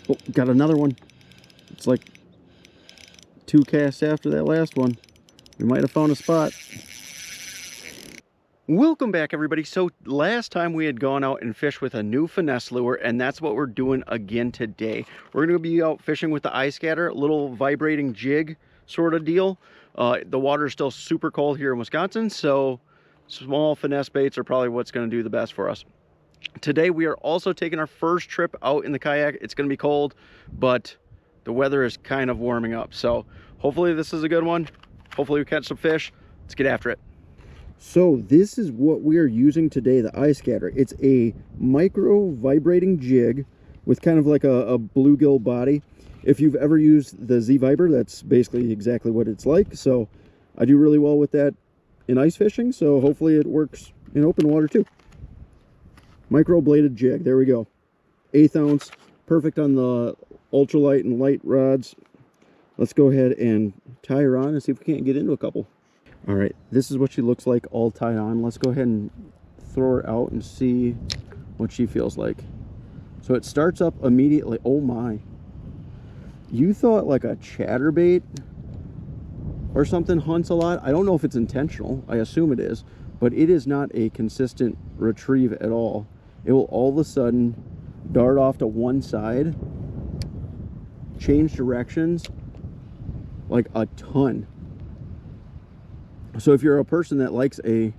Oh, got another one. It's like 2 casts after that last one. We might have found a spot. Welcome back, everybody. So last time we had gone out and fished with a new finesse lure, and that's what we're doing again today. We're going to be out fishing with the I-Scatter, a little vibrating jig sort of deal. The water is still super cold here in Wisconsin, so small finesse baits are probably what's going to do the best for us. Today we are also taking our first trip out in the kayak. It's going to be cold, but the weather is kind of warming up. So hopefully this is a good one. Hopefully we catch some fish. Let's get after it. So this is what we are using today, the I-Scatter. It's a micro vibrating jig with kind of like a bluegill body. If you've ever used the Z-Viber, that's basically exactly what it's like. So I do really well with that in ice fishing, so hopefully it works in open water too. Micro bladed jig, there we go. 1/8 ounce, perfect on the ultralight and light rods. Let's go ahead and tie her on and see if we can't get into a couple. All right, this is what she looks like all tied on. Let's go ahead and throw her out and see what she feels like. So it starts up immediately. Oh my. You thought like a chatterbait or something hunts a lot. I don't know if it's intentional. I assume it is, but it is not a consistent retrieve at all. It will all of a sudden dart off to one side, change directions like a ton. So if you're a person that likes a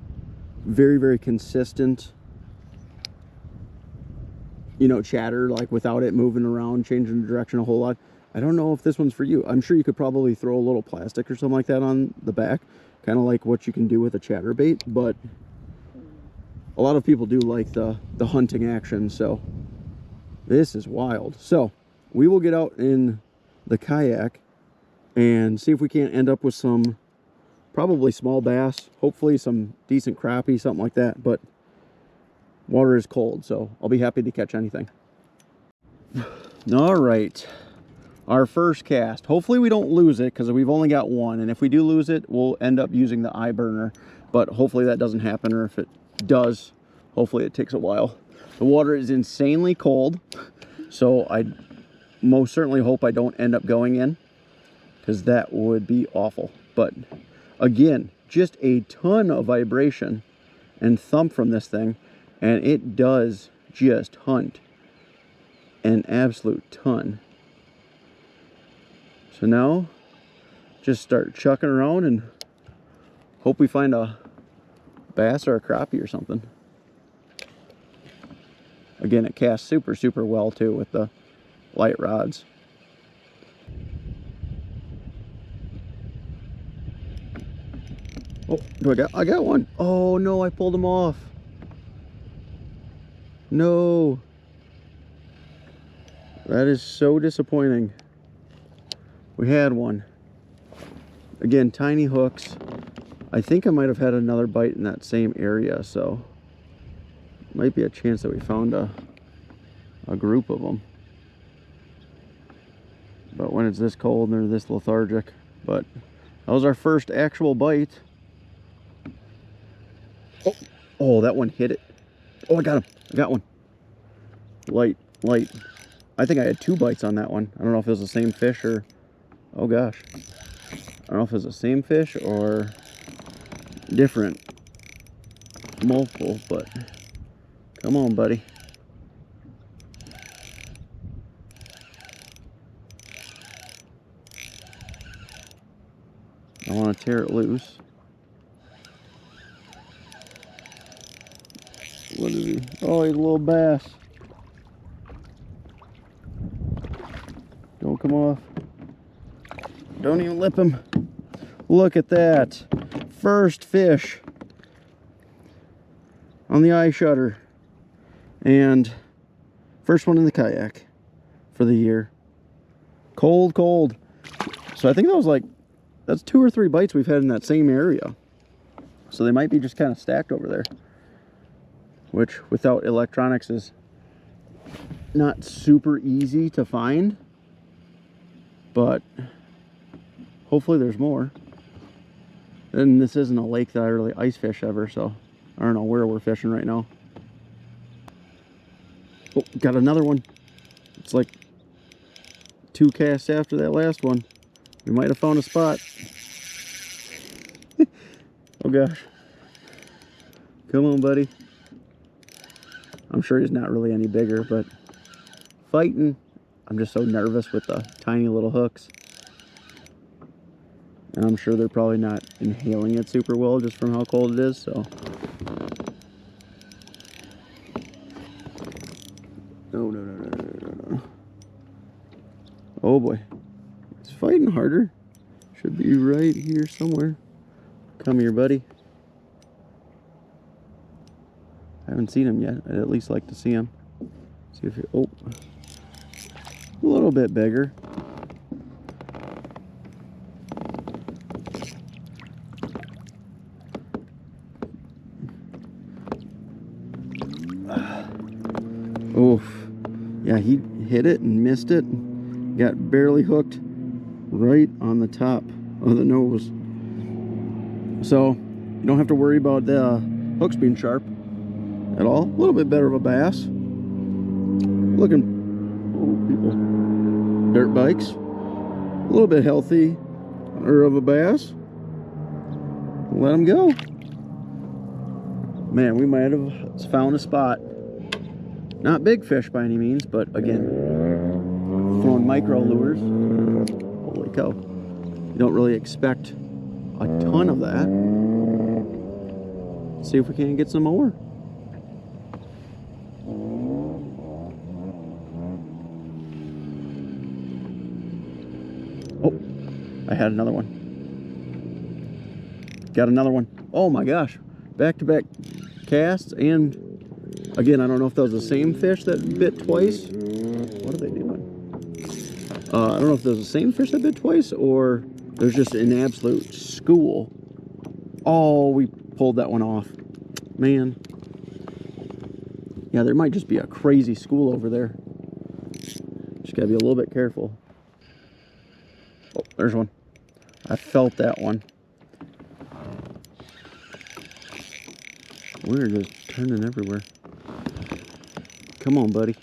very, very consistent, you know, chatter, like without it moving around, changing the direction a whole lot, I don't know if this one's for you. I'm sure you could probably throw a little plastic or something like that on the back, kind of like what you can do with a chatterbait, but a lot of people do like the hunting action, so this is wild. So we will get out in the kayak and see if we can't end up with some probably small bass, hopefully some decent crappie, something like that, but water is cold, so I'll be happy to catch anything. All right, our first cast. Hopefully we don't lose it because we've only got one, and if we do lose it, we'll end up using the eye burner, but hopefully that doesn't happen, or if it does, hopefully it takes a while. The water is insanely cold, so I most certainly hope I don't end up going in, because that would be awful. But again, just a ton of vibration and thump from this thing, and it does just hunt an absolute ton. So now just start chucking around and hope we find a bass or a crappie or something. Again, it casts super, super well too with the light rods. Oh, I got one. Oh no, I pulled him off. No. That is so disappointing. We had one. Again, tiny hooks. I think I might have had another bite in that same area, so might be a chance that we found a group of them. But when it's this cold and they're this lethargic. But that was our first actual bite. Oh, that one hit it. Oh, I got him. I got one. Light. I think I had 2 bites on that one. I don't know if it was the same fish or... Oh gosh. I don't know if it was the same fish or different. Multiple, but... Come on, buddy. I want to tear it loose. What is he? Oh, he's a little bass. Don't come off. Don't even lip him. Look at that. First fish on the I-Scatter. And first one in the kayak for the year. Cold, cold. So I think that was like, that's 2 or 3 bites we've had in that same area. So they might be just kind of stacked over there. Which, without electronics, is not super easy to find. But hopefully there's more. And this isn't a lake that I really ice fish ever, so I don't know where we're fishing right now. Oh, got another one. It's like 2 casts after that last one, we might have found a spot. Oh gosh. Come on, buddy. I'm sure he's not really any bigger, but fighting, I'm just so nervous with the tiny little hooks. And I'm sure they're probably not inhaling it super well just from how cold it is, so. No. Oh boy. It's fighting harder. Should be right here somewhere. Come here, buddy. I haven't seen him yet. I'd at least like to see him. See if you're, oh, a little bit bigger. Oof. Yeah, he hit it and missed it. Got barely hooked right on the top of the nose. So you don't have to worry about the hooks being sharp at all. A little bit better of a bass. Looking, oh, people, dirt bikes. A little bit healthy of a bass. Let him go. Man, we might have found a spot. Not big fish by any means, but again, throwing micro lures. Holy cow. You don't really expect a ton of that. Let's see if we can get some more. Oh, I had another one. Got another one. Oh my gosh. Back-to-back casts, and again, I don't know if that was the same fish that bit twice. What are they doing? I don't know if there's the same fish that bit twice, or there's just an absolute school. Oh, we pulled that one off. Man. Yeah, there might just be a crazy school over there. Just gotta be a little bit careful. Oh, there's one. I felt that one. We're just turning everywhere. Come on, buddy.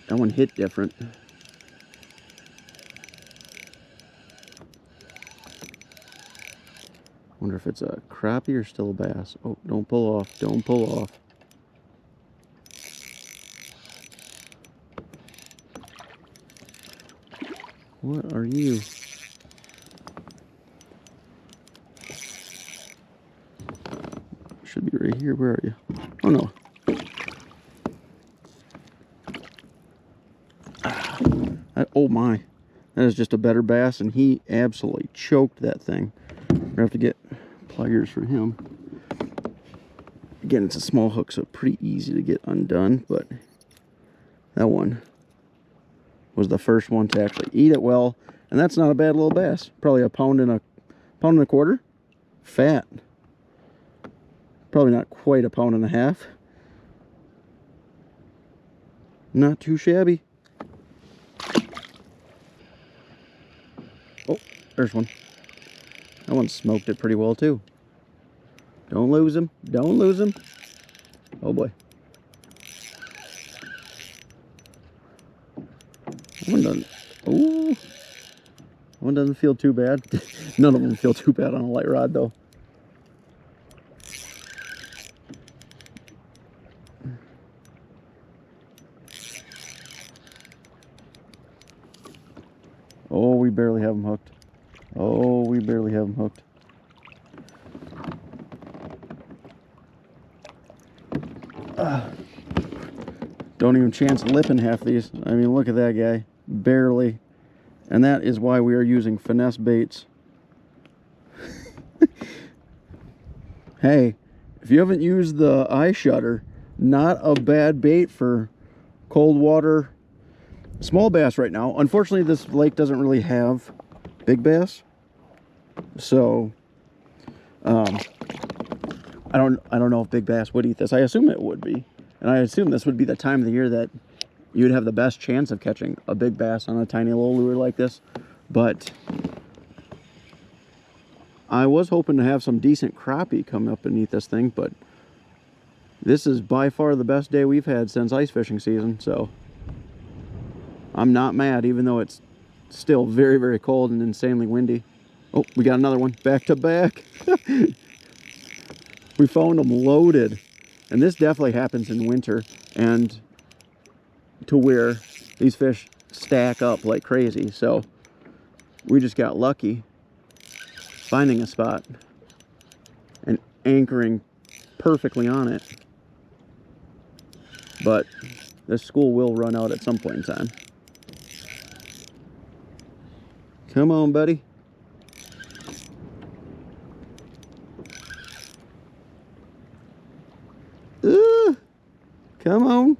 That one hit different. Wonder if it's a crappie or still a bass. Oh, don't pull off. Don't pull off. What are you? Should be right here. Where are you? Oh no. Oh my. That is just a better bass, and he absolutely choked that thing. We're gonna have to get pliers for him. Again, it's a small hook, so pretty easy to get undone, but that one was the first one to actually eat it well, and that's not a bad little bass. Probably a pound and a quarter. Fat. Probably not quite a pound and a half. Not too shabby. Oh, there's one. That one smoked it pretty well too. Don't lose him. Don't lose him. Oh boy. That one doesn't. Ooh. That one doesn't feel too bad. None of them feel too bad on a light rod though. Oh, we barely have them hooked. Oh, we barely have them hooked. Don't even chance lipping half these. I mean, look at that guy. Barely. And that is why we are using finesse baits. Hey, if you haven't used the I-Scatter, not a bad bait for cold water small bass right now. Unfortunately, this lake doesn't really have big bass, so I don't know if big bass would eat this. I assume it would be, and I assume this would be the time of the year that you'd have the best chance of catching a big bass on a tiny little lure like this. But I was hoping to have some decent crappie come up beneath this thing, but this is by far the best day we've had since ice fishing season, so I'm not mad, even though it's still very, very cold and insanely windy. Oh, we got another one back to back. We found them loaded. And this definitely happens in winter, and to where these fish stack up like crazy. So we just got lucky finding a spot and anchoring perfectly on it. But this school will run out at some point in time. Come on, buddy. Come on.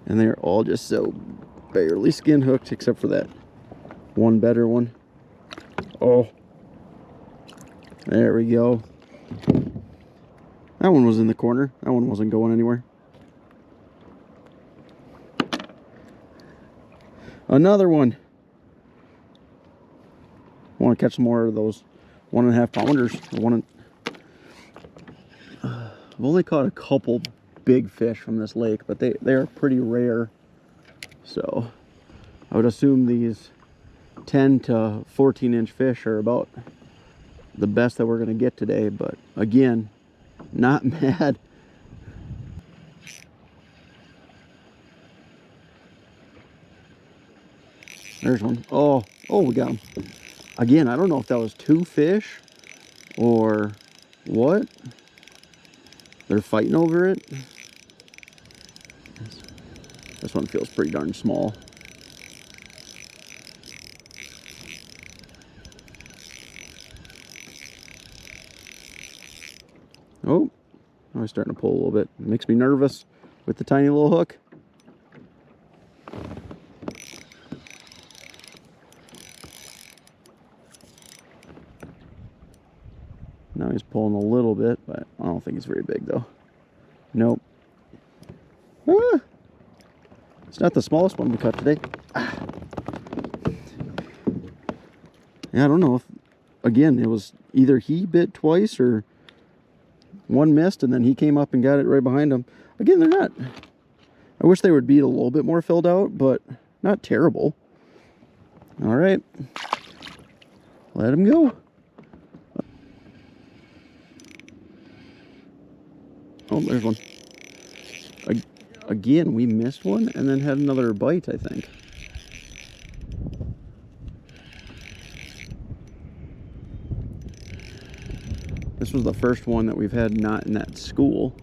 And they're all just so barely skin hooked, except for that one better one. Oh, there we go. That one was in the corner. That one wasn't going anywhere. Another one. I want to catch some more of those 1.5 pounders. I've only caught a couple big fish from this lake, but they are pretty rare. So I would assume these 10 to 14 inch fish are about the best that we're going to get today. But again, not mad. There's one. Oh, we got him. Again, I don't know if that was 2 fish or what. They're fighting over it. This one feels pretty darn small. Oh, now he's starting to pull a little bit. It makes me nervous with the tiny little hook. Now he's pulling a little bit, but I don't think he's very big though. Nope. Ah, it's not the smallest one we caught today. Ah. Yeah, I don't know if, again, it was either he bit twice or one missed and then he came up and got it right behind him. Again, they're not, I wish they would be a little bit more filled out, but not terrible. All right, let him go. Oh, there's one. Again, we missed one and then had another bite, I think. This was the first one that we've had not in that school.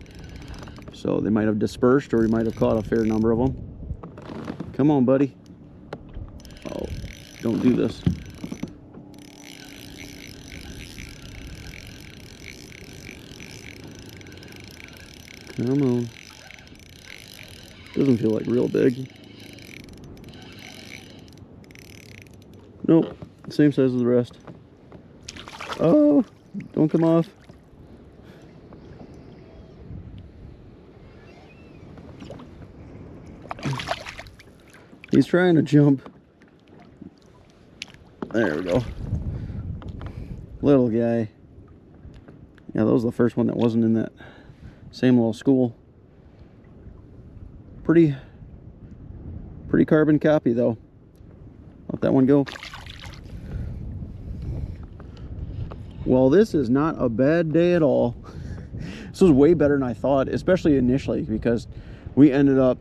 So they might have dispersed, or we might have caught a fair number of them. Come on, buddy. Oh, don't do this. Come on. Doesn't feel like real big. Nope, same size as the rest. Oh, don't come off. He's trying to jump. There we go. Little guy. Yeah, that was the first one that wasn't in that same little school. Pretty carbon copy though. Let that one go. Well, this is not a bad day at all. This was way better than I thought, especially initially, because we ended up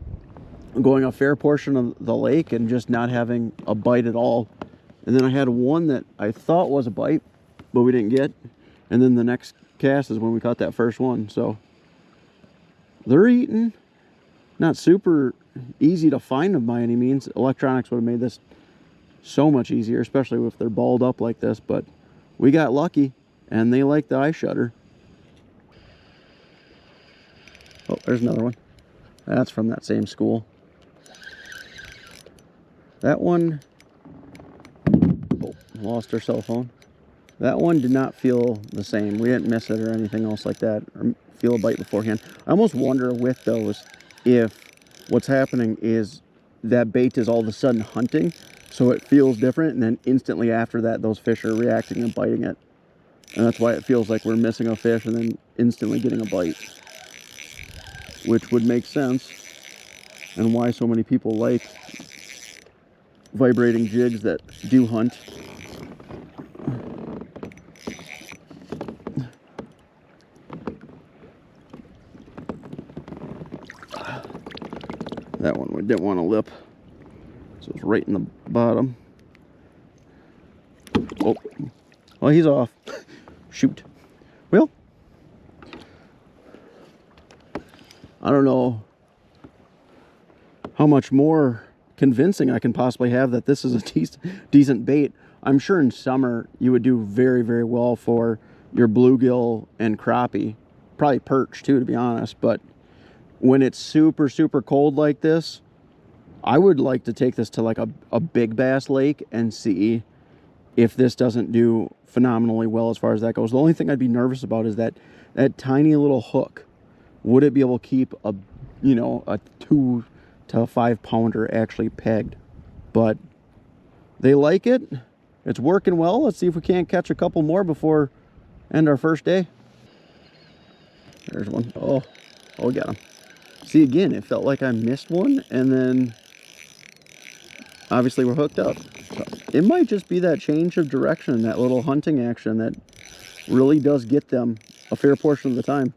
going a fair portion of the lake and just not having a bite at all. And then I had one that I thought was a bite, but we didn't get. And then the next cast is when we caught that first one. So they're eating. Not super easy to find them by any means. Electronics would have made this so much easier, especially if they're balled up like this. But we got lucky, and they like the eye shutter. Oh, there's another one. That's from that same school. That one, oh, lost our cell phone. That one did not feel the same. We didn't miss it or anything else like that, or feel a bite beforehand. I almost wonder with those if what's happening is that bait is all of a sudden hunting, so it feels different, and then instantly after that, those fish are reacting and biting it. And that's why it feels like we're missing a fish and then instantly getting a bite. which would make sense, and why so many people like vibrating jigs that do hunt. That one we didn't want to lip, so it's right in the bottom. Oh, well, he's off. Shoot. Well, I don't know how much more convincing I can possibly have that this is a decent bait. I'm sure in summer you would do very, very well for your bluegill and crappie, probably perch too, to be honest. But when it's super, super cold like this, I would like to take this to like a big bass lake and see if this doesn't do phenomenally well as far as that goes. The only thing I'd be nervous about is that tiny little hook. Would it be able to keep a, you know, a 2 to 5 pounder actually pegged? But they like it. It's working well. Let's see if we can't catch a couple more before end our first day. There's one. Oh, we got him. See, again, it felt like I missed one, and then obviously we're hooked up. So it might just be that change of direction, that little hunting action that really does get them a fair portion of the time.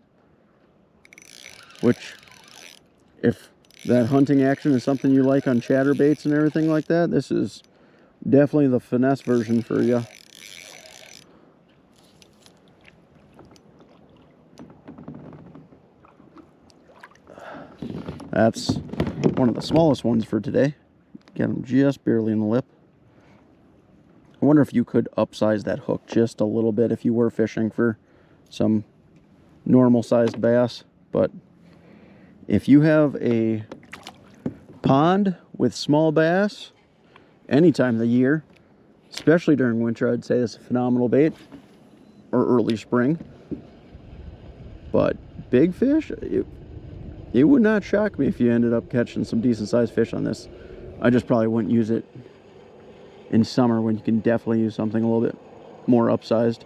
Which, if that hunting action is something you like on chatterbaits and everything like that, this is definitely the finesse version for you. That's one of the smallest ones for today. Got him just barely in the lip. I wonder if you could upsize that hook just a little bit if you were fishing for some normal sized bass. But if you have a pond with small bass any time of the year, especially during winter, I'd say this is a phenomenal bait, or early spring. But big fish, it would not shock me if you ended up catching some decent sized fish on this. I just probably wouldn't use it in summer when you can definitely use something a little bit more upsized.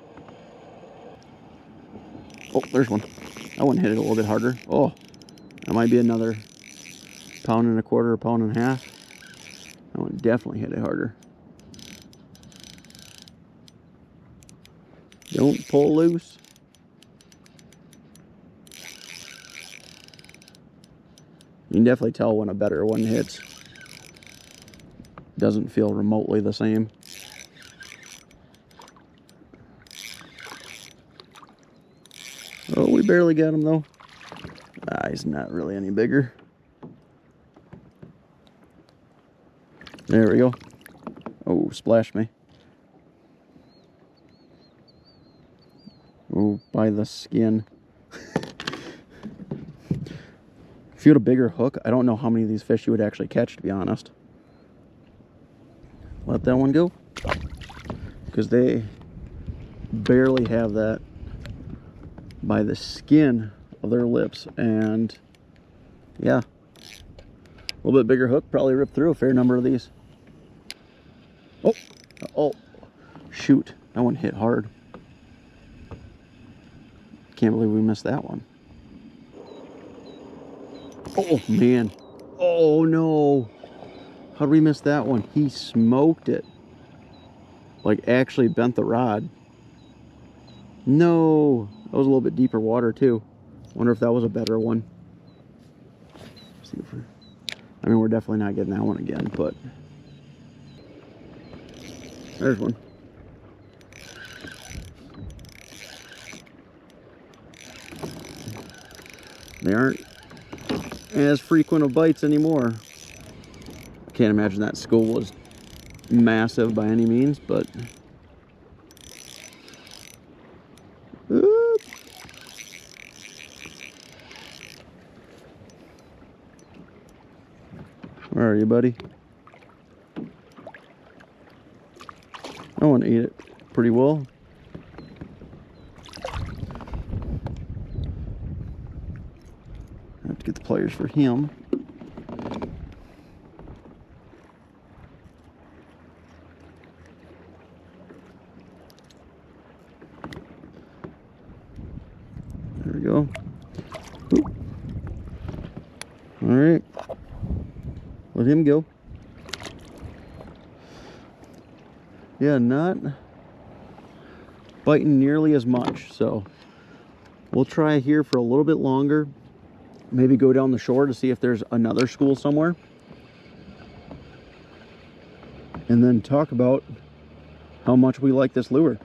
Oh, there's one. That one hit it a little bit harder. Oh, that might be another 1.25 pounds, 1.5 pounds. That one definitely hit it harder. Don't pull loose. You can definitely tell when a better one hits. Doesn't feel remotely the same. Oh, we barely got him though. He's not really any bigger. There we go. Oh, splashed me. Oh, by the skin. If you had a bigger hook, I don't know how many of these fish you would actually catch, to be honest. Let that one go, because they barely have that by the skin of their lips. And yeah, a little bit bigger hook probably ripped through a fair number of these. Oh, shoot, that one hit hard. Can't believe we missed that one. Oh man, oh no. How did we miss that one? He smoked it. Like, actually bent the rod. No. That was a little bit deeper water, too. Wonder if that was a better one. See if we're... I mean, we're definitely not getting that one again, but... There's one. They aren't as frequent of bites anymore. Can't imagine that school was massive by any means, but where are you, buddy? I want to eat it pretty well. I have to get the pliers for him. There we go. Oop. All right, let him go. Yeah, not biting nearly as much, so we'll try here for a little bit longer. Maybe go down the shore to see if there's another school somewhere, and then talk about how much we like this lure.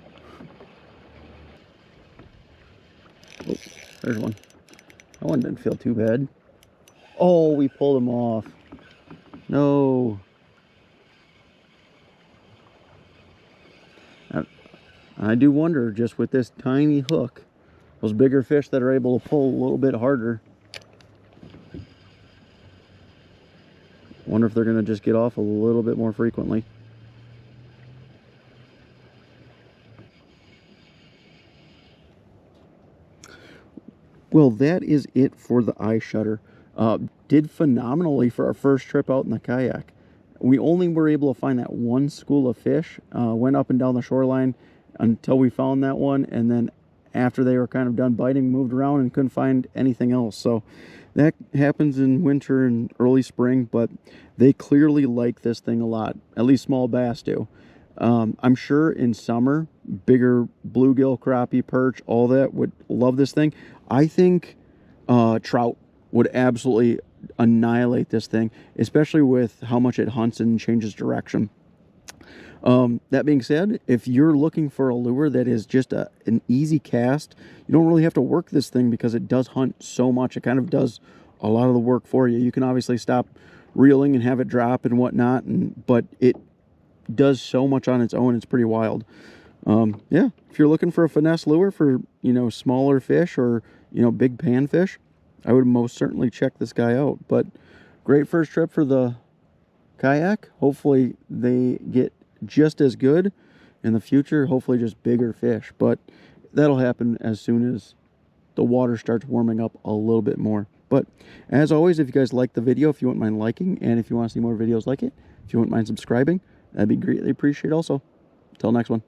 Oh, there's one. That one didn't feel too bad. Oh, we pulled him off. No. I do wonder, just with this tiny hook, those bigger fish that are able to pull a little bit harder, wonder if they're going to just get off a little bit more frequently. Well, that is it for the I-Scatter. Did phenomenally for our first trip out in the kayak. We only were able to find that one school of fish. Went up and down the shoreline until we found that one, and then after they were kind of done biting, moved around and couldn't find anything else. So that happens in winter and early spring, but they clearly like this thing a lot. At least small bass do. I'm sure in summer, bigger bluegill, crappie, perch, all that would love this thing. I think trout would absolutely annihilate this thing, especially with how much it hunts and changes direction. That being said, if you're looking for a lure that is just an easy cast, you don't really have to work this thing because it does hunt so much. It kind of does a lot of the work for you. You can obviously stop reeling and have it drop and whatnot, but it does so much on its own. It's pretty wild. Yeah, if you're looking for a finesse lure for, you know, smaller fish or, you know, big panfish, I would most certainly check this guy out. But great first trip for the kayak. Hopefully they get just as good in the future, hopefully just bigger fish, but that'll happen as soon as the water starts warming up a little bit more. But as always, if you guys like the video, if you wouldn't mind liking, and if you want to see more videos like it, if you wouldn't mind subscribing, that'd be greatly appreciated also. Until next one.